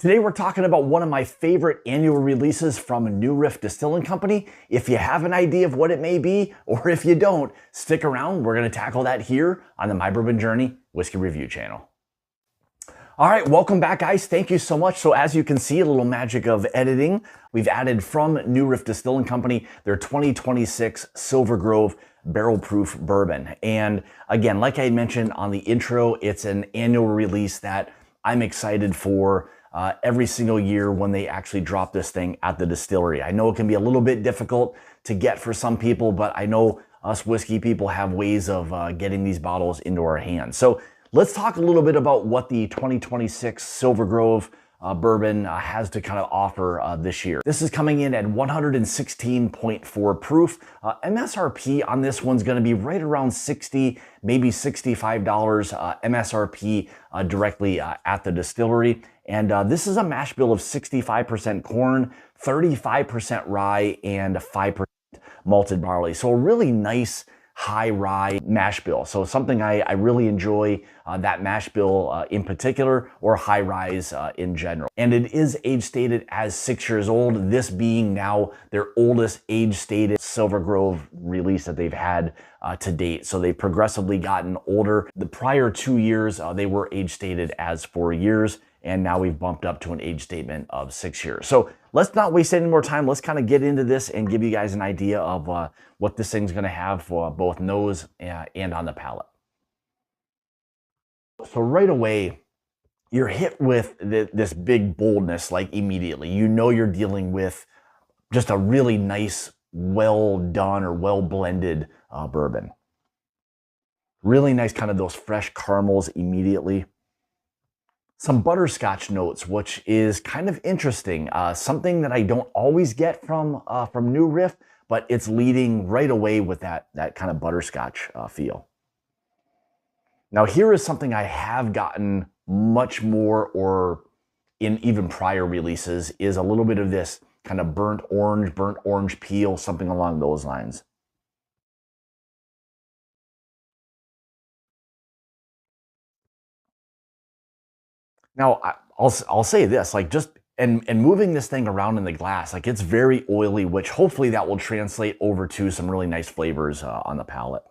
Today we're talking about one of my favorite annual releases from a new Riff Distilling company. If you have an idea of what it may be, or if you don't, stick around. We're going to tackle that here on the My Bourbon Journey Whiskey Review channel. All right, welcome back, guys. Thank you so much. So as you can see, a little magic of editing. We've added from New Riff Distilling Company their 2026 Silver Grove barrel proof bourbon. And again, like I mentioned on the intro, it's an annual release that I'm excited for every single year when they actually drop this thing at the distillery. I know it can be a little bit difficult to get for some people, but I know us whiskey people have ways of getting these bottles into our hands. So let's talk a little bit about what the 2026 Silver Grove bourbon has to kind of offer this year. This is coming in at 116.4 proof. MSRP on this one's going to be right around $60, maybe $65 MSRP directly at the distillery. And this is a mash bill of 65% corn, 35% rye, and 5% malted barley. So a really nice high rye mash bill. So something I really enjoy, that mash bill in particular, or high rise in general. And it is age stated as 6 years old, this being now their oldest age stated Silver Grove release that they've had to date. So they've progressively gotten older. The prior 2 years, they were age stated as 4 years. And now we've bumped up to an age statement of 6 years. So let's not waste any more time. Let's kind of get into this and give you guys an idea of what this thing's going to have for both nose and on the palate. So right away, you're hit with this big boldness, like immediately. You know you're dealing with just a really nice, well done or well blended bourbon. Really nice, kind of those fresh caramels immediately. Some butterscotch notes, which is kind of interesting. Something that I don't always get from New Riff, but it's leading right away with that kind of butterscotch feel. Now here is something I have gotten much more, or in even prior releases, is a little bit of this kind of burnt orange peel, something along those lines. Now, I'll say this, like just, and moving this thing around in the glass, like it's very oily, which hopefully that will translate over to some really nice flavors on the palate.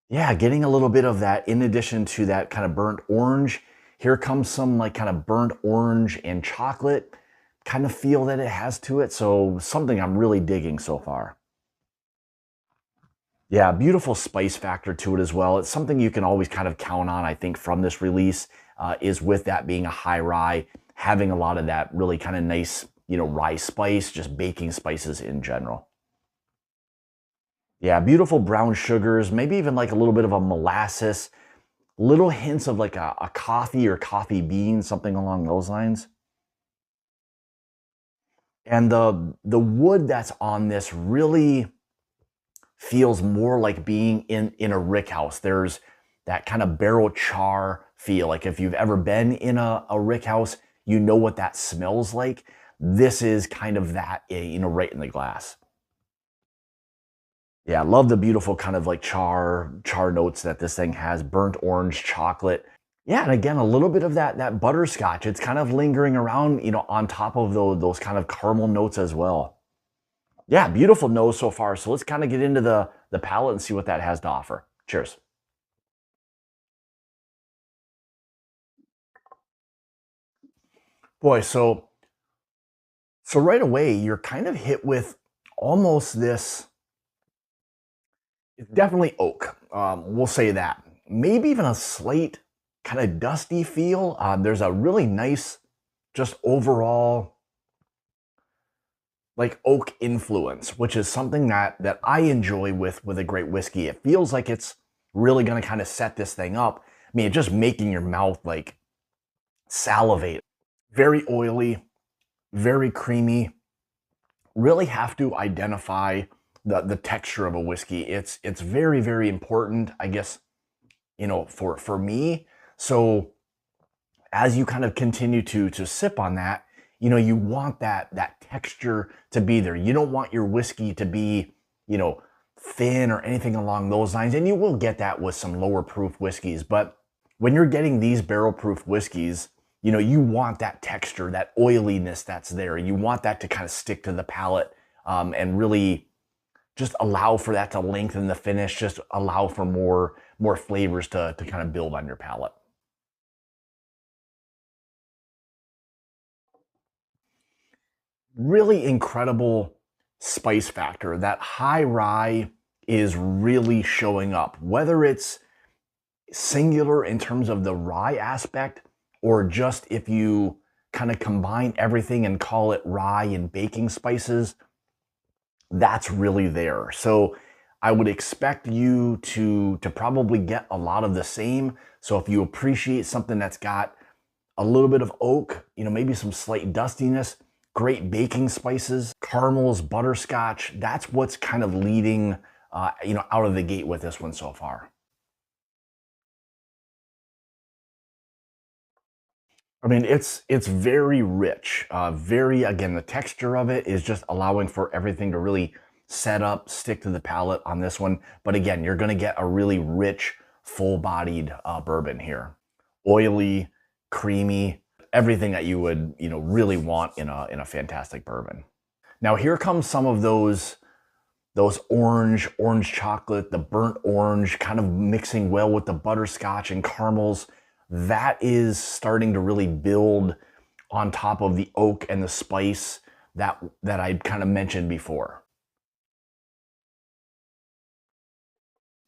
Yeah, getting a little bit of that in addition to that kind of burnt orange. Here comes some like kind of burnt orange and chocolate kind of feel that it has to it. So something I'm really digging so far. Yeah, beautiful spice factor to it as well. It's something you can always kind of count on, I think, from this release, is with that being a high rye, having a lot of that really kind of nice, rye spice, just baking spices in general. Yeah, beautiful brown sugars, maybe even like a little bit of a molasses, little hints of like a coffee or coffee bean, something along those lines. And the wood that's on this really feels more like being in a rick house. There's that kind of barrel char feel. Like if you've ever been in a rick house, you know what that smells like. This is kind of that, right in the glass. Yeah, I love the beautiful kind of like char notes that this thing has. Burnt orange, chocolate. Yeah, and again, a little bit of that butterscotch. It's kind of lingering around, on top of those kind of caramel notes as well. Yeah, beautiful nose so far. So let's kind of get into the palate and see what that has to offer. Cheers. Boy, so right away, you're kind of hit with almost this, it's definitely oak. We'll say that. Maybe even a slight kind of dusty feel. There's a really nice, just overall, like oak influence, which is something that I enjoy with a great whiskey. It feels like it's really going to kind of set this thing up. I mean, it's just making your mouth like salivate. Very oily, very creamy. Really have to identify the texture of a whiskey. It's very, very important, I guess, for me. So as you kind of continue to sip on that, you want that texture to be there. You don't want your whiskey to be, thin or anything along those lines. And you will get that with some lower proof whiskeys. But when you're getting these barrel proof whiskeys, you know, you want that texture, that oiliness that's there. You want that to kind of stick to the palate and really just allow for that to lengthen the finish, just allow for more flavors to kind of build on your palate. Really incredible spice factor. That high rye is really showing up, whether it's singular in terms of the rye aspect, or just if you kind of combine everything and call it rye and baking spices, that's really there. So I would expect you to probably get a lot of the same. So if you appreciate something that's got a little bit of oak, you know, maybe some slight dustiness, great baking spices, caramels, butterscotch, that's what's kind of leading, you know, out of the gate with this one so far. I mean, it's very rich. Very, again, the texture of it is just allowing for everything to really set up, stick to the palate on this one. But again, you're going to get a really rich, full-bodied bourbon here. Oily, creamy, everything that you would, you know, really want in a fantastic bourbon. Now here comes some of those orange chocolate, the burnt orange, kind of mixing well with the butterscotch and caramels. That is starting to really build on top of the oak and the spice that I kind of mentioned before.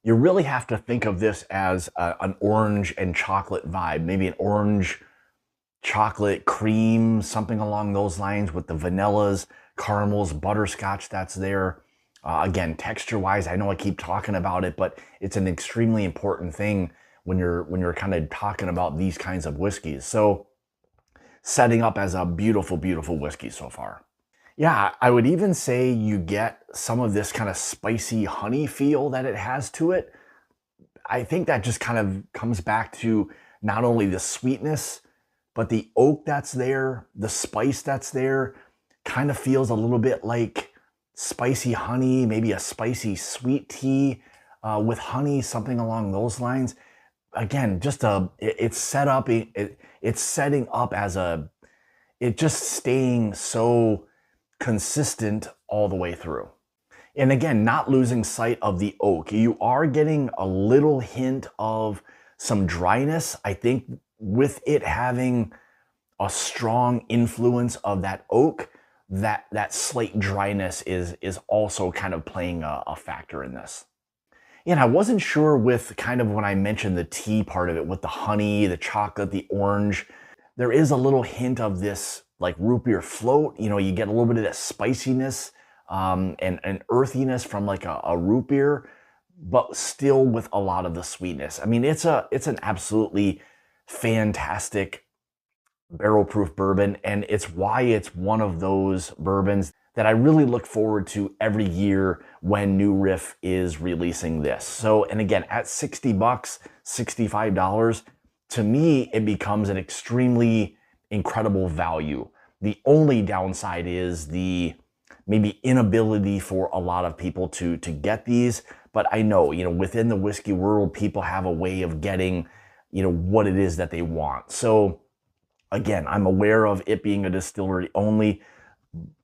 You really have to think of this as an orange and chocolate vibe, maybe an orange chocolate cream, something along those lines with the vanillas, caramels, butterscotch that's there. Again, texture-wise, I know I keep talking about it, but it's an extremely important thing when you're kind of talking about these kinds of whiskeys. So setting up as a beautiful, beautiful whiskey so far. Yeah, I would even say you get some of this kind of spicy honey feel that it has to it. I think that just kind of comes back to not only the sweetness, but the oak that's there, the spice that's there, kind of feels a little bit like spicy honey, maybe a spicy sweet tea with honey, something along those lines. Again, just it's set up, it's setting up as it just staying so consistent all the way through. And again, not losing sight of the oak. You are getting a little hint of some dryness. I think with it having a strong influence of that oak, that slight dryness is also kind of playing a factor in this. And I wasn't sure with kind of when I mentioned the tea part of it, with the honey, the chocolate, the orange, there is a little hint of this like root beer float. You know, you get a little bit of that spiciness and earthiness from like a root beer, but still with a lot of the sweetness. I mean, it's an absolutely fantastic barrel proof bourbon, and it's why it's one of those bourbons that I really look forward to every year when New Riff is releasing this. So, and again, at 60 bucks, $65, to me, it becomes an extremely incredible value. The only downside is the maybe inability for a lot of people to get these. But I know, you know, within the whiskey world, people have a way of getting, you know, what it is that they want. So again, I'm aware of it being a distillery only.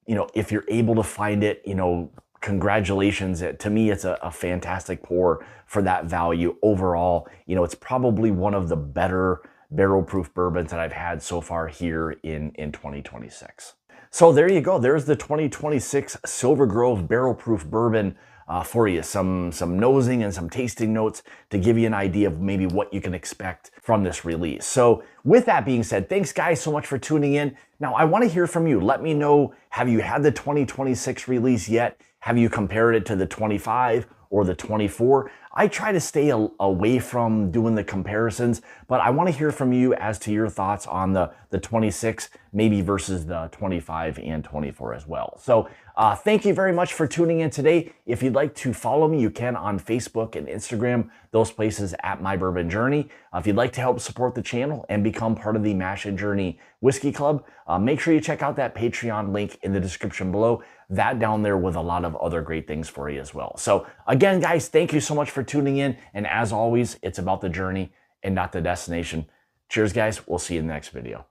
You know, if you're able to find it, you know, congratulations. To me, it's a fantastic pour for that value. Overall, you know, it's probably one of the better barrel proof bourbons that I've had so far here in 2026. So there you go. There's the 2026 Silver Grove barrel proof bourbon for you. Some nosing and some tasting notes to give you an idea of maybe what you can expect from this release. So with that being said, thanks guys so much for tuning in. Now I want to hear from you. Let me know, have you had the 2026 release yet? Have you compared it to the 25 or the 24? I try to stay away from doing the comparisons, but I want to hear from you as to your thoughts on the 26 maybe versus the 25 and 24 as well. So thank you very much for tuning in today. If you'd like to follow me, you can on Facebook and Instagram, those places at My Bourbon Journey. If you'd like to help support the channel and become part of the Mash and Journey Whiskey Club, make sure you check out that Patreon link in the description below. That down there with a lot of other great things for you as well. So again, guys, thank you so much for tuning in. And as always, it's about the journey and not the destination. Cheers, guys. We'll see you in the next video.